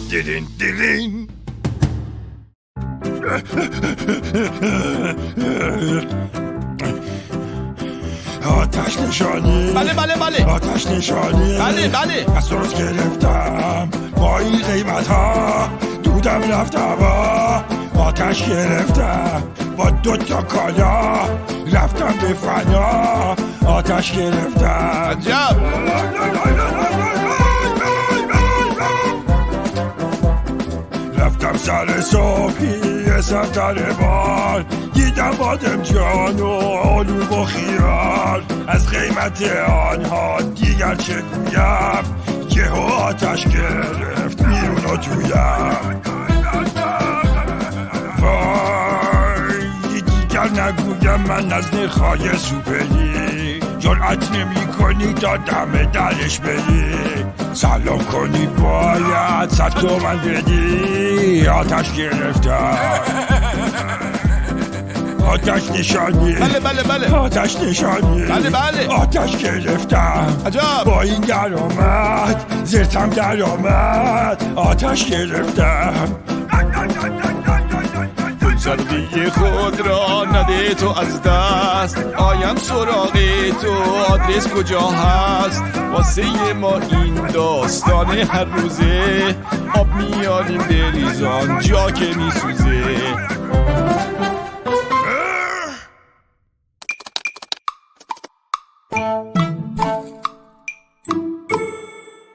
دیرین دیرین. آتش نشانی. بله بله بله. آتش نشانی. بله بله. از درست گرفتم با این قیمت ها، دودم رفت هوا. آتش گرفتم با 2 تا کالا، رفتم به فنا. آتش گرفتم. عجب. رفتم سر صبحی سفتر بار، دیدم بادم جان و علوم و خیال. از قیمت آنها دیگر چه گویم، یهو آتش گرفت بیرون و تویم. وای دیگر نگویم من از نخای سوپری، جرأت نمی کنی تا دم درش بری. سلام کنی باید 100 تومن بدی. آتش گرفتم. آتش نشانی. بله بله بله. آتش نشانی. بله بله. آتش گرفتم. عجب. با این درآمد زرتم درآمد. آتش گرفتم. گلزارگی خود را نده تو از دست، آیم سراغ تو آدرس کجا هست. واسه ما این داستان هر روزه، آب میاریم بریزان جا که میسوزه.